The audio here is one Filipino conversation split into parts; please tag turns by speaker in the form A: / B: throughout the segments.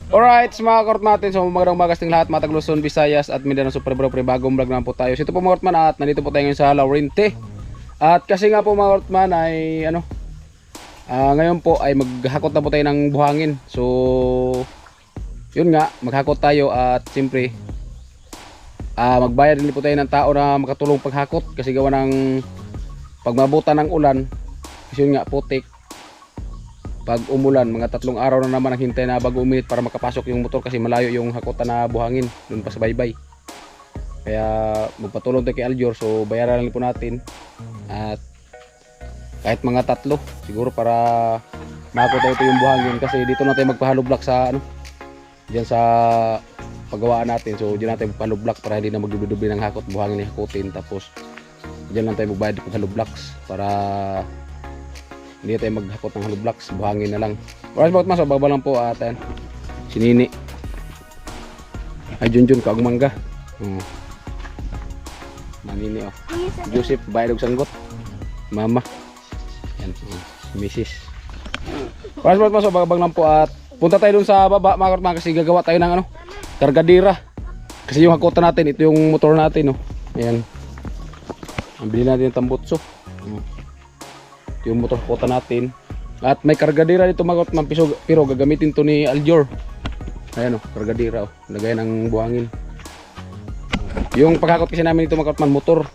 A: Alright, mga kortmatin, so magandang umagas ng lahat, mga Tagluson, Visayas at Mindanao. So pre bagong vlog naman po tayo. So ito po mga kortman at nandito po tayo ngayon sa Laurente. At kasi nga po mga kortman ay ngayon po ay maghakot na po tayo ng buhangin. So yun nga, maghakot tayo at siyempre magbayad din po tayo ng tao na makatulong paghakot. Kasi gawa ng pagmabutan ng ulan, kasi yun nga putik. Pag umulan, mga 3 araw na naman ang hintay na bago uminit para makapasok yung motor kasi malayo yung hakotan na buhangin dun pa sa baybay. Kaya magpatulong tayo kay Aljor, so bayaran lang po natin at kahit mga 3 siguro para makakot tayo yung buhangin kasi dito na tayo magpa-hollow block sa diyan sa paggawaan natin. So diyan natin magpa-hollow block para hindi na magdubli-dubli ng hakot, buhangin na hakotin, tapos diyan lang tayo magbayad ng hollow blocks para hindi tayo maghakot ng hollow blocks, buhangin na lang. Alright mga mas, baba lang po at si Nini ay Junjun kaugmangga. Manini si Joseph bayad og sanggot. Mama. Yan Mrs. Alright mga mas, baba lang po at punta tayo dun sa baba mga kortman kasi gagawa tayo ng kargadira. Kasi yung hakotan natin, ito yung motor natin Ayan. Bili natin yung tambutso. Yung motor kota natin at may kargadira dito mga kortman, pero gagamitin to ni Aljor. Ayan kargadira lagay ng buhangin. Yung paghakot kasi namin dito mga kortman, motor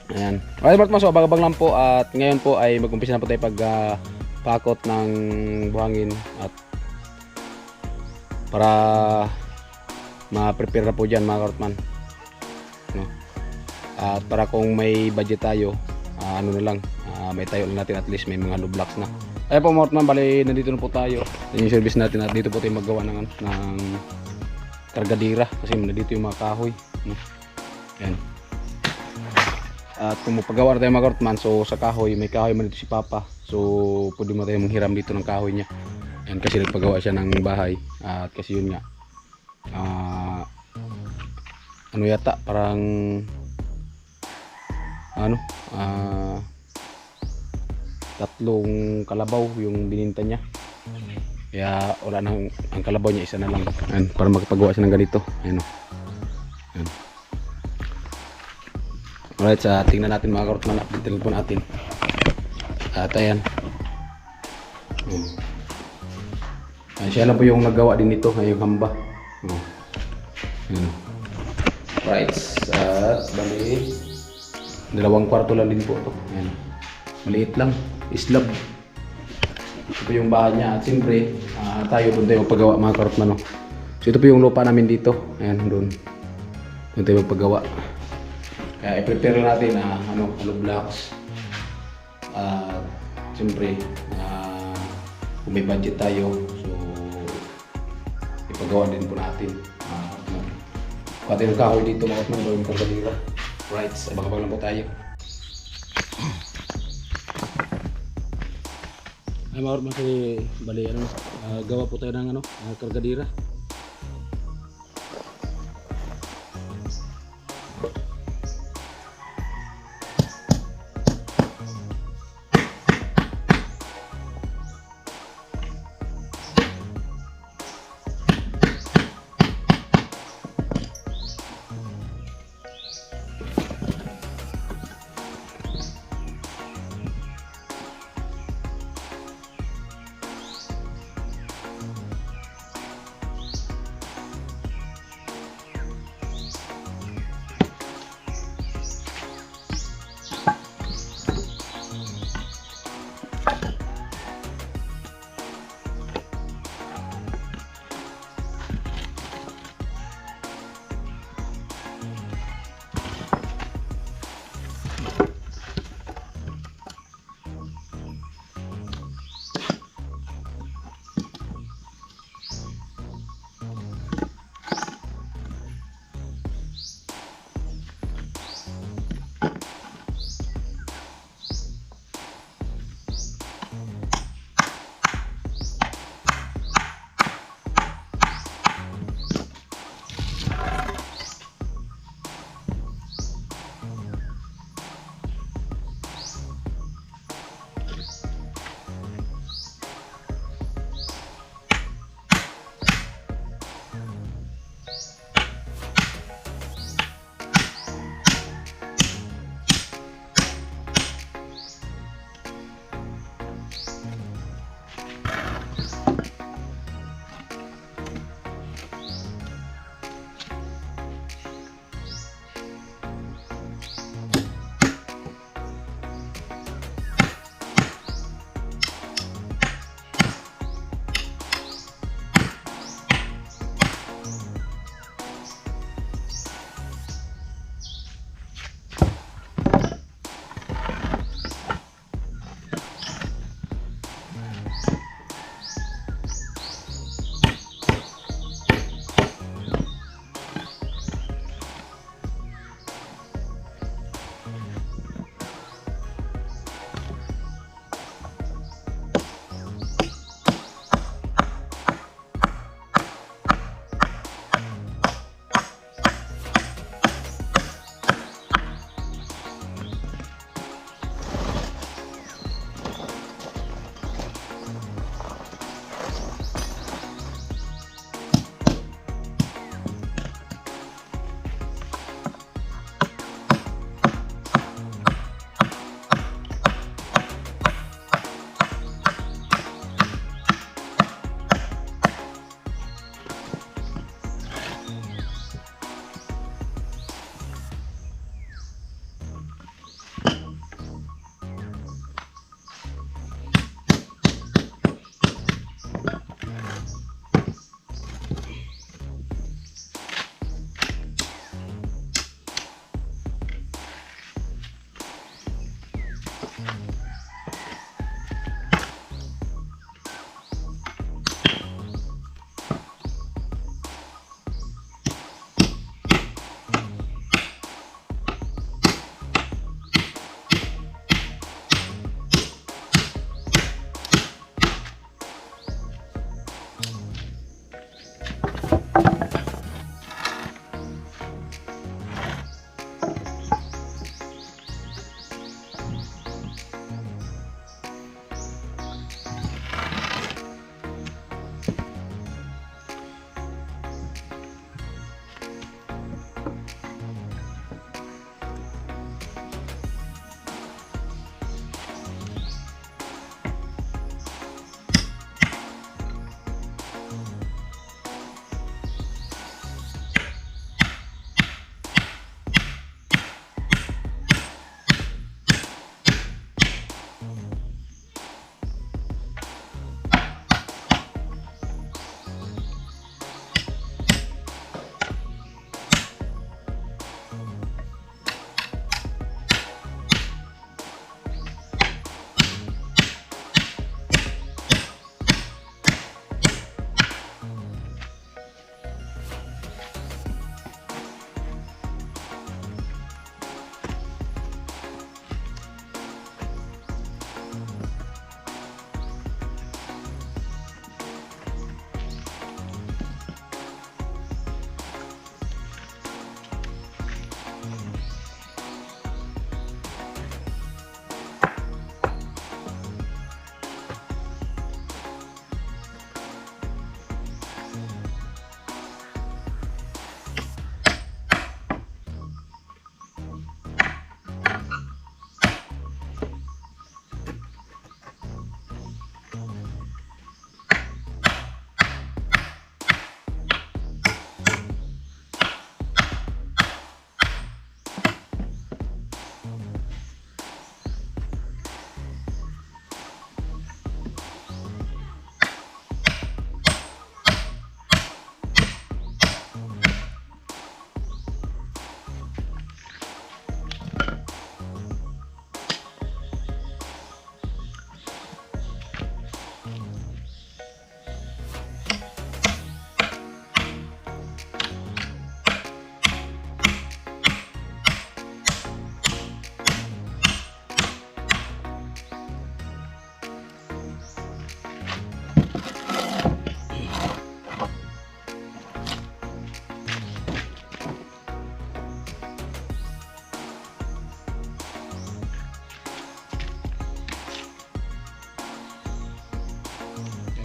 A: ayan. Alright mga kortman, so abang lang po at ngayon po ay mag-umpisa na po tayo pagpakot ng buhangin at para ma-prepare na po dyan mga kortman. At para kung may budget tayo, na lang, may tayo natin at least may mga hollow blocks na. Ayun po mga kortman, bali nandito na po tayo. Yung service natin at dito po tayo maggawa ng kargadira kasi nandito yung mga kahoy. Ayan. At kung magpagawa na tayo mga kortman, so sa kahoy, may kahoy man dito si Papa. So pwede mo tayo manghiram dito ng kahoy niya. Ayan, kasi nagpagawa siya ng bahay. At kasi yun nga, yata parang tatlong kalabaw yung bininta niya. Kaya wala nang ang kalabaw niya, isa na lang. Ayan, para makapagawa siya ng ganito. Ayan. Ayan. Alright, tingnan natin mga kortman, update po natin. At ayan. Ayan, siya lang po yung naggawa din nito, yung hamba. Ayan. Right, at bali 2 kwarto lang din po ito. Ayan. Maliit lang, slab. Ito po yung bahay niya at siyempre tayo doon tayo magpagawa mga kortman. So ito po yung lupa namin dito. Ayan, doon tayo magpagawa. Kaya i-prepare natin hollow blocks. Siyempre kung may budget tayo, so ipagawa din po natin. Pati yung kahoy dito mga kortman, gawin ko balira. Right, abang-abang lang po tayo. Ay mga kortman, kasi bali gawa po tayo ng kargadira.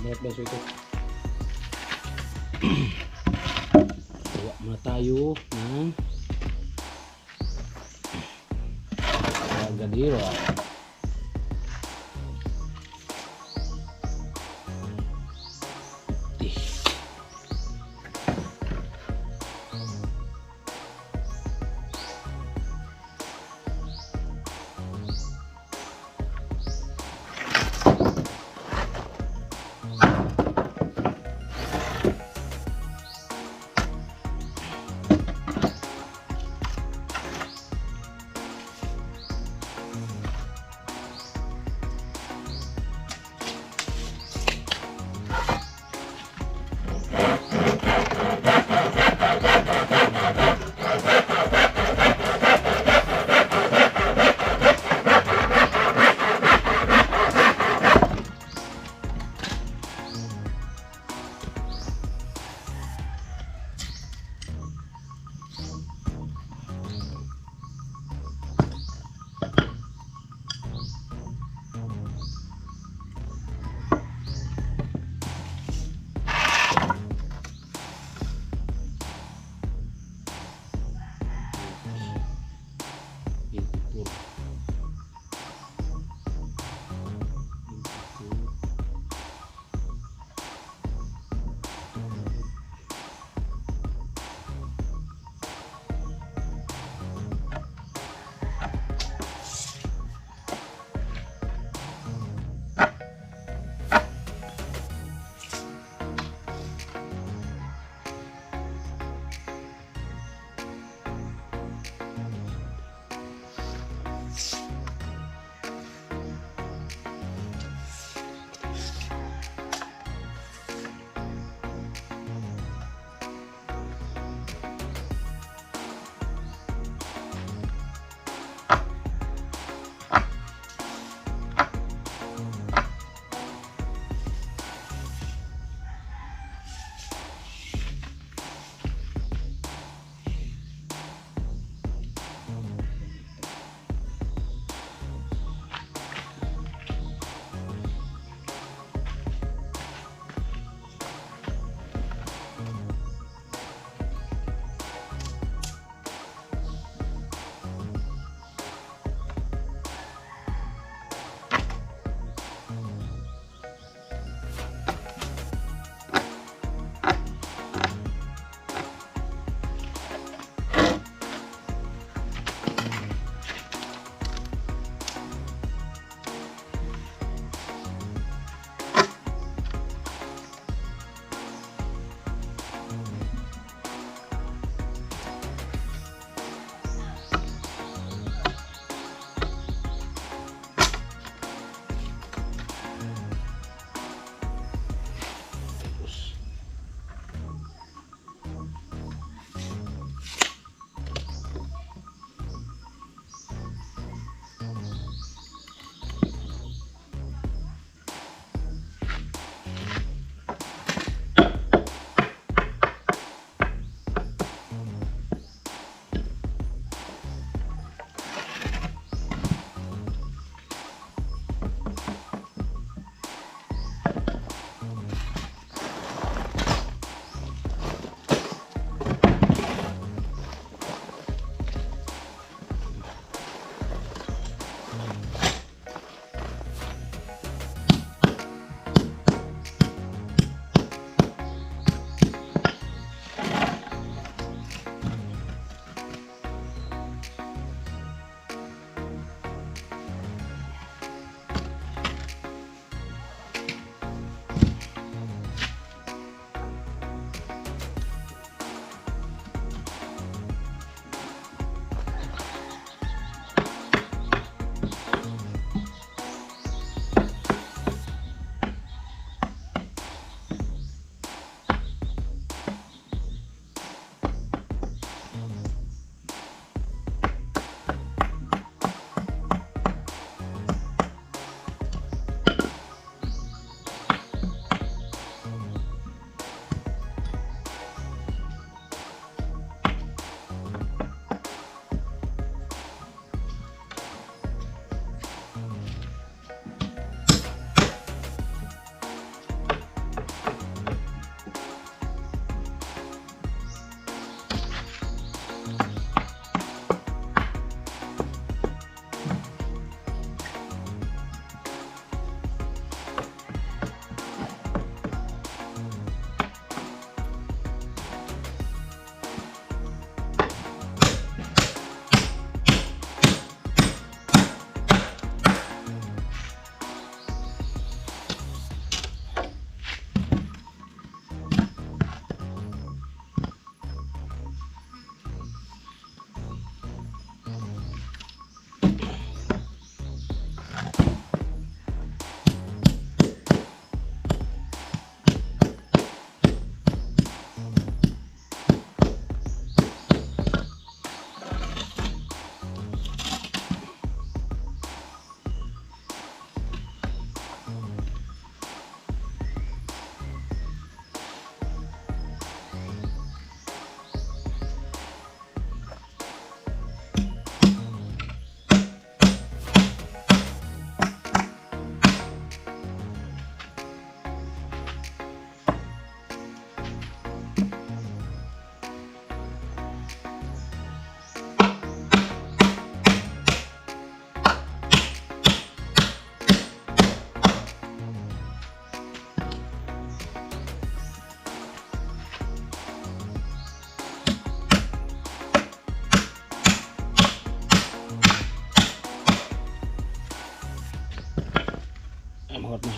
A: Banat ba ito? Gawa muna tayo ng gadiro.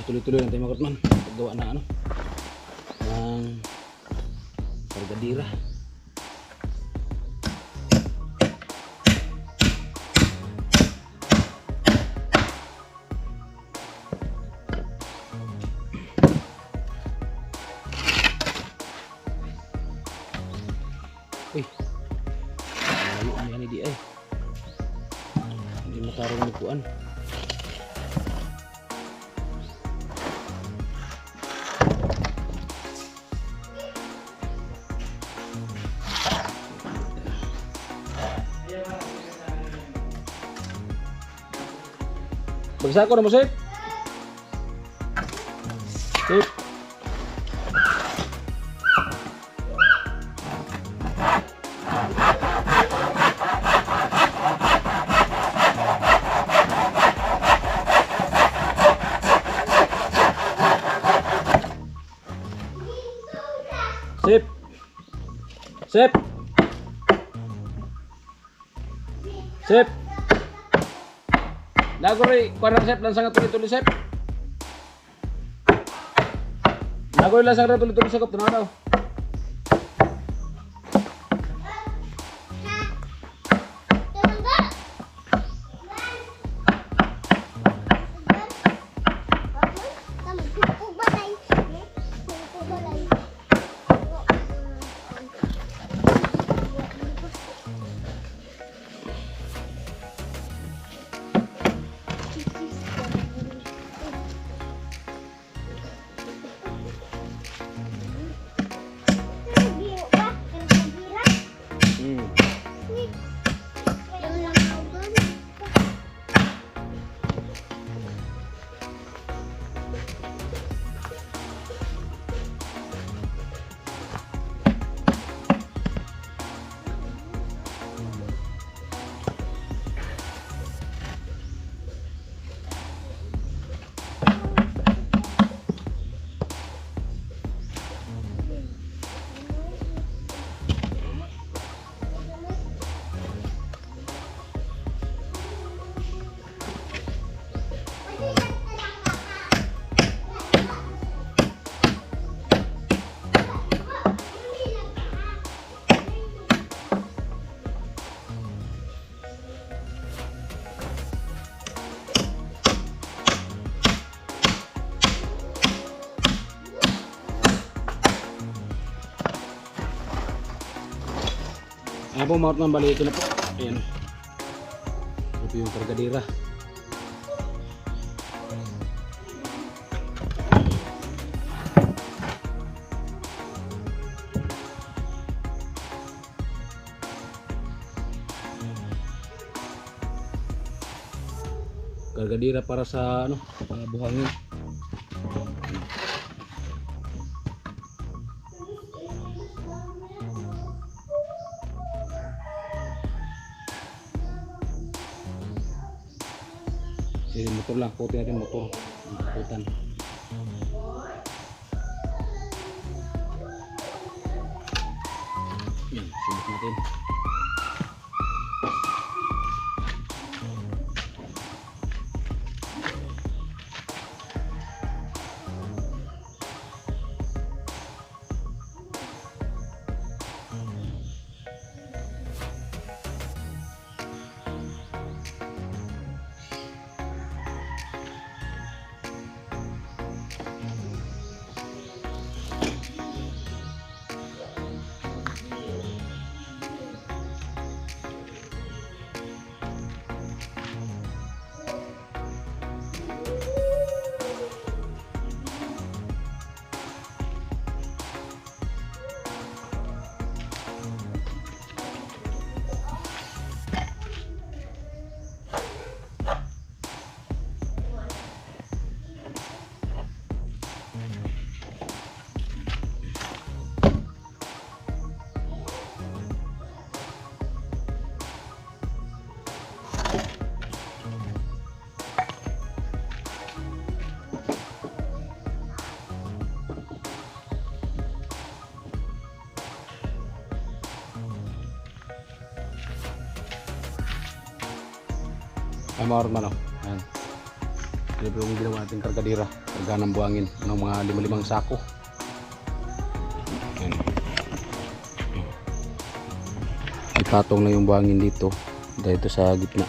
A: tuloy-tuloy lang tayo mga Kurtman. Paggawa na ano ng kargadira. Uy, layo ang yan di ay. Hindi matarong nagkuan. Bagsako na mo, Sip. Sip. Sip. Sip. Sip. Nagori, kuan Sip lang sangat tuloy-tuloy Sip. Nagori lang sangat tuloy-tuloy sa kop tanaw daw. Ayan po mga Kurtman, bali ito na po. Ayan. Ito yung kargadira. Kargadira para sa ano, buhangin. Jadi motor lang, putin natin motor. Putan. Yan, subok natin. Ay, mga Kurtman, oh. Ayan. Ito po yung ginawa natin kargadira, karga ng buhangin ng mga 5 sako. Yan. Ipatong lang yung buhangin dito dahil ito sa gitna.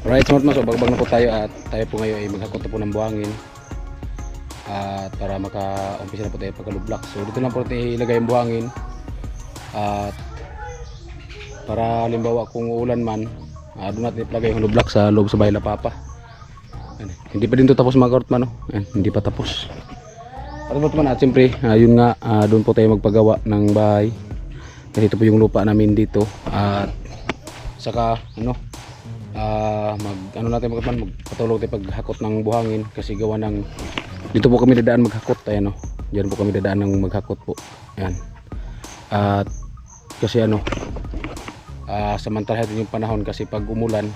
A: Alright, smart mas, bagbag na po tayo at tayo po ngayon ay maghakot na po ng buhangin at para maka-umpisa na po tayo pagkalublak. So dito lang po tayo ilagay yung buhangin at para halimbawa kung uulan man, doon natin ilagay yung lublak sa loob sa bahay la papa. Hindi pa din ito tapos mga karotman, no? Hindi pa tapos. Para man at siyempre, yun nga, doon po tayo magpagawa ng bahay. Kasi ito po yung lupa namin dito at saka magpatulong tayo paghakot ng buhangin kasi gawa ng dito po kami dadaan maghakot. Ayan, diyan po kami dadaan ng maghakot po. Ayan. At kasi samantalahin yung panahon kasi pag umulan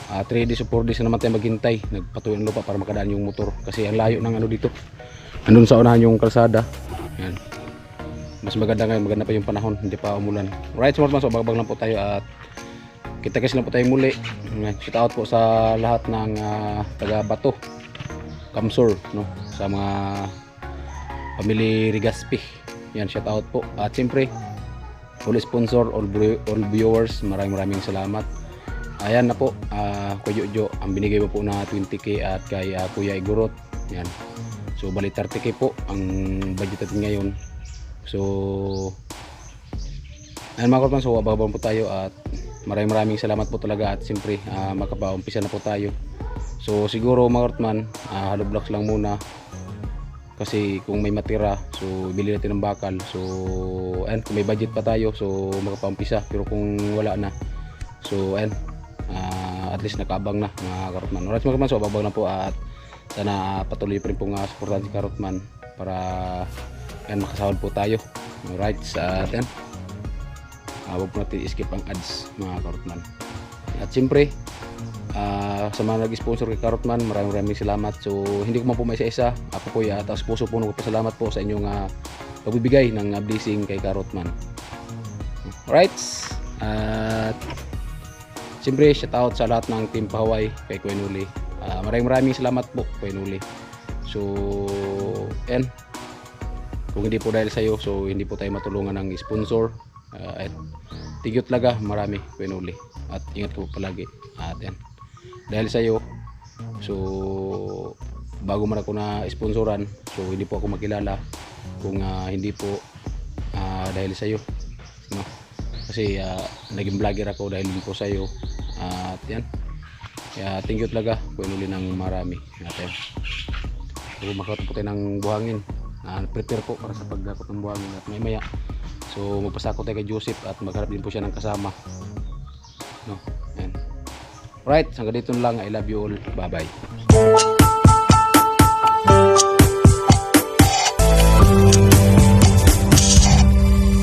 A: 3 days o 4 days na naman tayo maghintay, nagpatuloy ang lupa para makadaan yung motor kasi ang layo ng dito, andun sa unahan yung kalsada. Ayan. Mas maganda ngayon, maganda pa yung panahon, hindi pa umulan. Right, smart man, so bagbag lang po tayo at kita-kits lang po tayo muli. Shout out po sa lahat ng taga Bato, Kamsur, no? Sa mga family Rigaspi. Yan, shout out po. At siyempre, all sponsor, all viewers, maraming salamat. Ayan na po, Kuya Jo, ang binigay mo po na 20k at kay Kuya Igorot. Yan. So bali 30k po ang budget natin ngayon. So ayan mga kortman, so bababang po tayo at maraming salamat po talaga at siyempre makapaumpisa na po tayo. So siguro mga kortman, hollow blocks lang muna kasi kung may matira so bili natin ng bakal. So ayan, kung may budget pa tayo so makapaumpisa, pero kung wala na so ayan, at least nakaabang na mga karotman. Alright mga karotman, so babang na po at sana patuloy pa rin pong supportan si Karotman para ayan, makasahod po tayo. Alright, at ayan, huwag po natin i-skip ang ads mga Karotman. At siyempre sa mga nag-sponsor kay Karotman, maraming salamat. So hindi ko man po may isa-isa, ako po taos puso po nagpapasalamat po sa inyong pagbibigay ng blessing kay Karotman. Alright, at siyempre shout out sa lahat ng team Pahaway kay Kuya Nuli. Maraming salamat po Kuya Nuli. So and kung hindi po dahil sa iyo so hindi po tayo matulungan ng sponsor. At thank you talaga marami Kuya Nuli, at ingat po palagi. At yan, dahil sa iyo so bago man ako na sponsoran so hindi po ako makilala kung hindi po dahil sa iyo, no? Kasi naging vlogger ako dahil din po sa iyo. At yan, kaya thank you talaga Kuya Nuli ng marami. At yan, so makakot po tayo ng buhangin, prepare po para sa paghakot ng buhangin at maya so magpasako tayo kay Joseph at magharap din po siya ng kasama, no? Yan. Right, hanggang dito lang. I love you all. Bye bye.